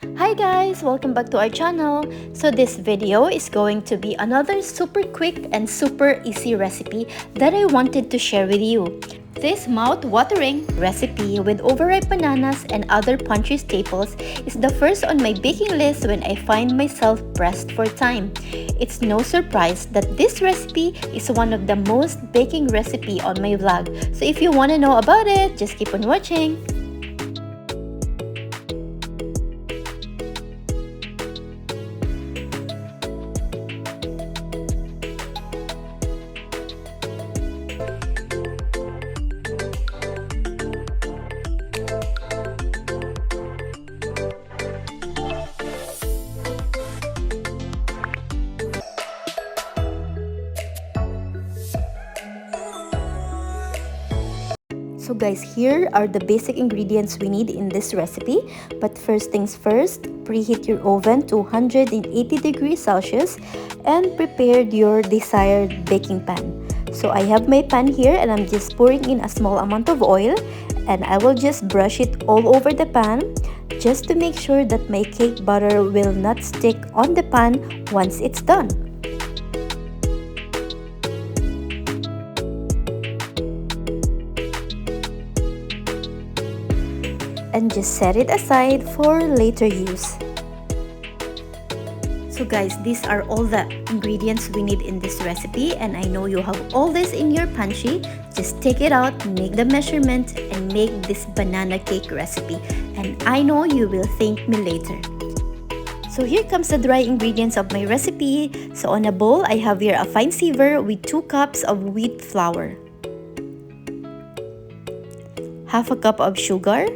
Hi guys, welcome back to our channel. So this video is going to be another super quick and super easy recipe that I wanted to share with you. This mouth-watering recipe with overripe bananas and other pantry staples is the first on my baking list when I find myself pressed for time. It's no surprise that this recipe is one of the most baking recipe on my vlog. So if you want to know about it, just keep on watching. So guys, here are the basic ingredients we need in this recipe. But first things first, preheat your oven to 180 degrees Celsius and prepare your desired baking pan. So I have my pan here and I'm just pouring in a small amount of oil and I will just brush it all over the pan just to make sure that my cake batter will not stick on the pan once it's done. And just set it aside for later use. So guys, these are all the ingredients we need in this recipe, and I know you have all this in your pantry. Just take it out, make the measurement, and make this banana cake recipe, and I know you will thank me later. So here comes the dry ingredients of my recipe. So on a bowl, I have here a fine sieve with 2 cups of wheat flour, half a cup of sugar,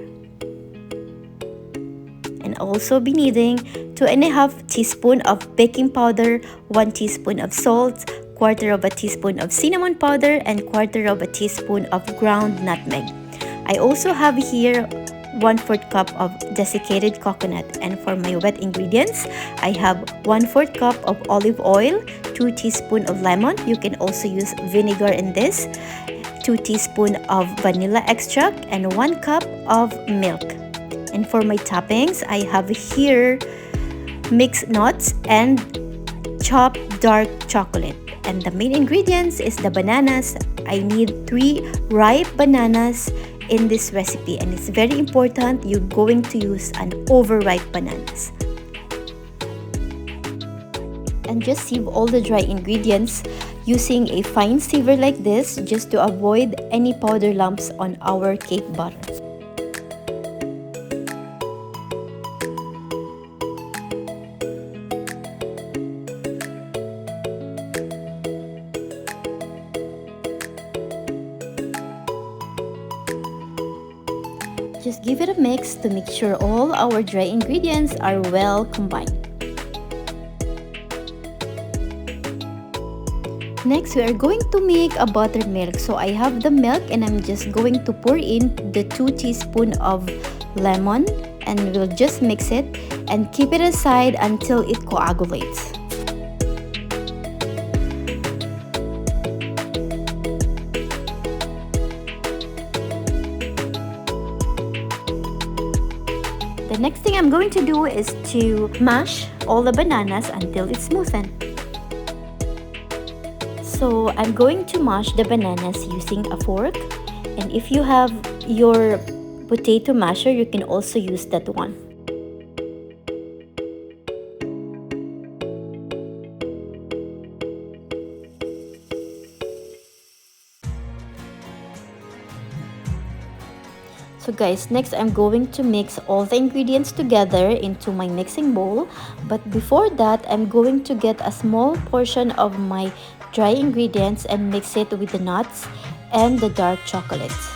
and also be needing 2.5 teaspoons of baking powder, 1 teaspoon of salt, 1/4 teaspoon of cinnamon powder, and 1/4 teaspoon of ground nutmeg. I also have here 1/4 cup of desiccated coconut, and for my wet ingredients, I have 1/4 cup of olive oil, 2 teaspoons of lemon. You can also use vinegar in this, 2 teaspoons of vanilla extract, and 1 cup of milk. And for my toppings, I have here mixed nuts and chopped dark chocolate. And the main ingredients is the bananas. I need 3 ripe bananas in this recipe, and it's very important you're going to use an overripe bananas. And just sieve all the dry ingredients using a fine siever like this just to avoid any powder lumps on our cake batter. Just give it a mix to make sure all our dry ingredients are well combined. Next, we are going to make a buttermilk. So I have the milk and I'm just going to pour in the 2 teaspoons of lemon, and we'll just mix it and keep it aside until it coagulates. The next thing I'm going to do is to mash all the bananas until it's smoothened. So I'm going to mash the bananas using a fork, and if you have your potato masher, you can also use that one. So guys, next I'm going to mix all the ingredients together into my mixing bowl. But before that, I'm going to get a small portion of my dry ingredients and mix it with the nuts and the dark chocolates.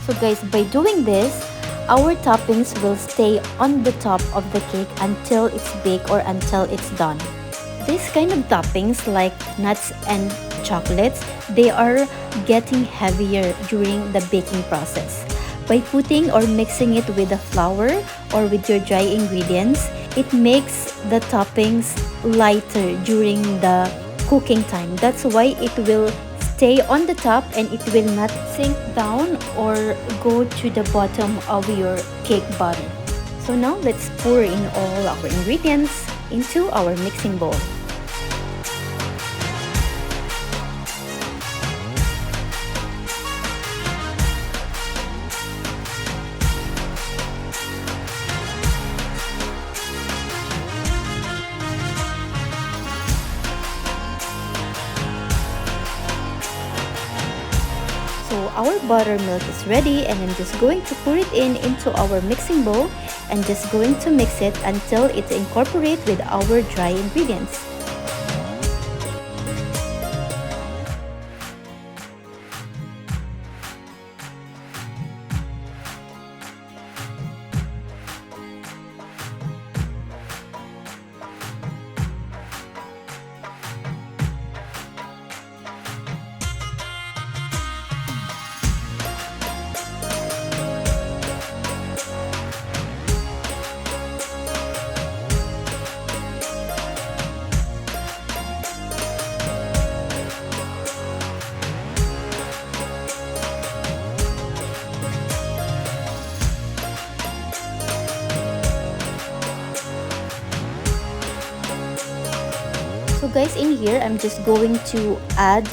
So guys, by doing this, our toppings will stay on the top of the cake until it's baked or until it's done. This kind of toppings like nuts and chocolates, they are getting heavier during the baking process. By putting or mixing it with the flour or with your dry ingredients, it makes the toppings lighter during the cooking time. That's why it will stay on the top and it will not sink down or go to the bottom of your cake batter. So now let's pour in all our ingredients into our mixing bowl. So our buttermilk is ready, and I'm just going to pour it into our mixing bowl and just going to mix it until it incorporates with our dry ingredients. So guys, in here I'm just going to add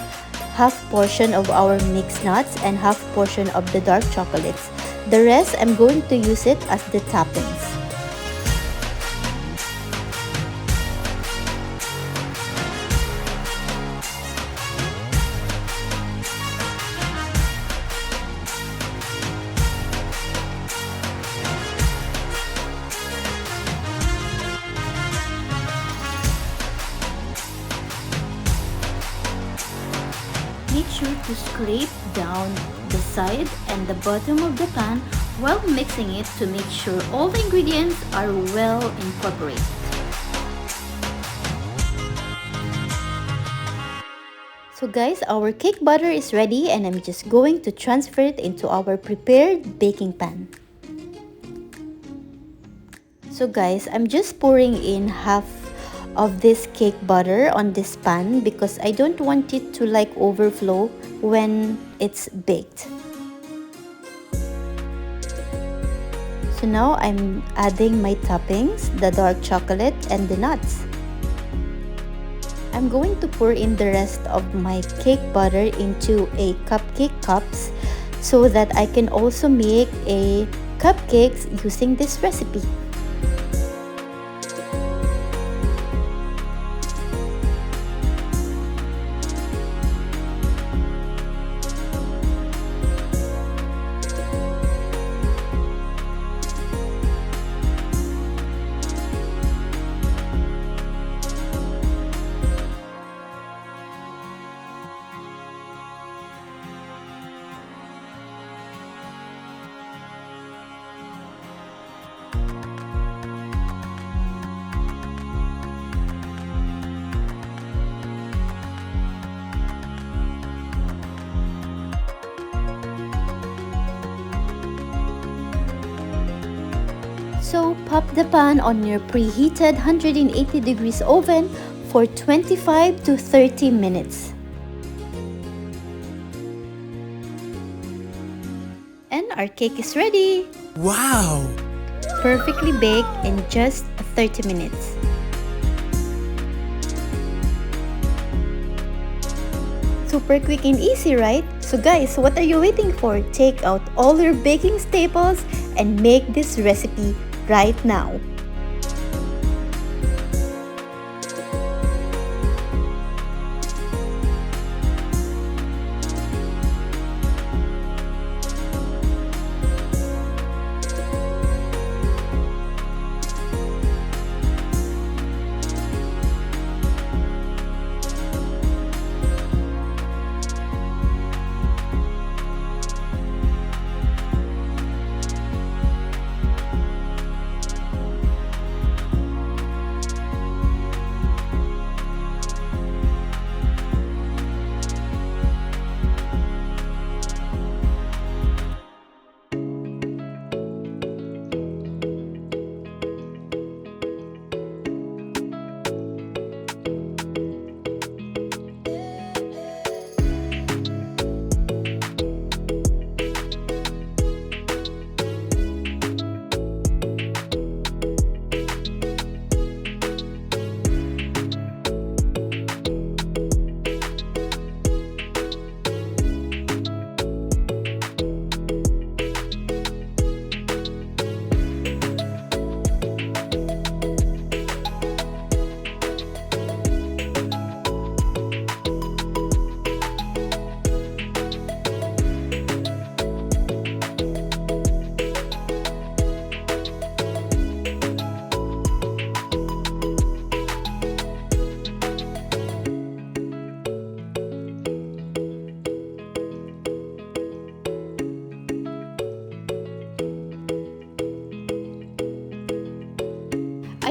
half portion of our mixed nuts and half portion of the dark chocolates. The rest I'm going to use it as the toppings. Make sure to scrape down the side and the bottom of the pan while mixing it to make sure all the ingredients are well incorporated. So guys, our cake batter is ready, and I'm just going to transfer it into our prepared baking pan. So guys, I'm just pouring in half of this cake butter on this pan because I don't want it to like overflow when it's baked. So now I'm adding my toppings, the dark chocolate and the nuts. I'm going to pour in the rest of my cake butter into a cupcake cups so that I can also make a cupcakes using this recipe. So pop the pan on your preheated 180 degrees oven for 25 to 30 minutes. And our cake is ready! Wow! Perfectly baked in just 30 minutes. Super quick and easy, right? So guys, what are you waiting for? Take out all your baking staples and make this recipe right now.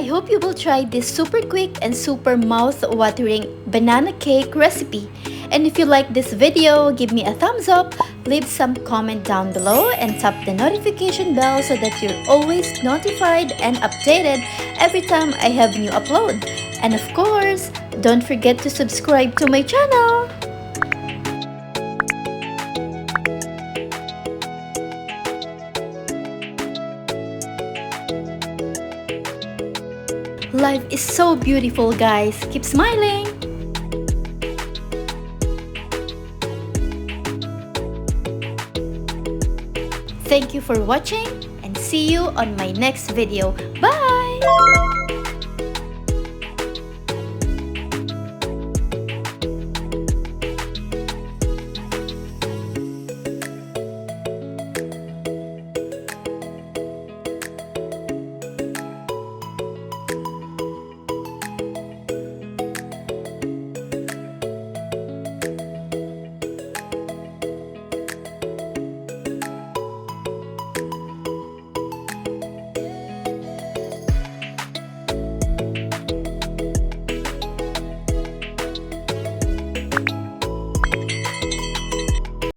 hope you will try this super quick and super mouth-watering banana cake recipe. And if you like this video, give me a thumbs up, leave some comment down below, and tap the notification bell so that you're always notified and updated every time I have new upload. And of course, don't forget to subscribe to my channel. Life is so beautiful, guys. Keep smiling. Thank you for watching and see you on my next video. Bye!